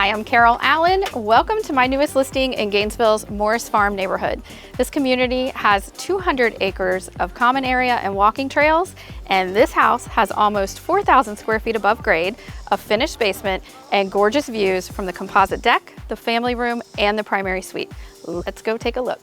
Hi, I'm Karyl Allen. Welcome to my newest listing in Gainesville's Morris Farm neighborhood. This community has 200 acres of common area and walking trails, and this house has almost 4,000 square feet above grade, a finished basement, and gorgeous views from the composite deck, the family room, and the primary suite. Let's go take a look.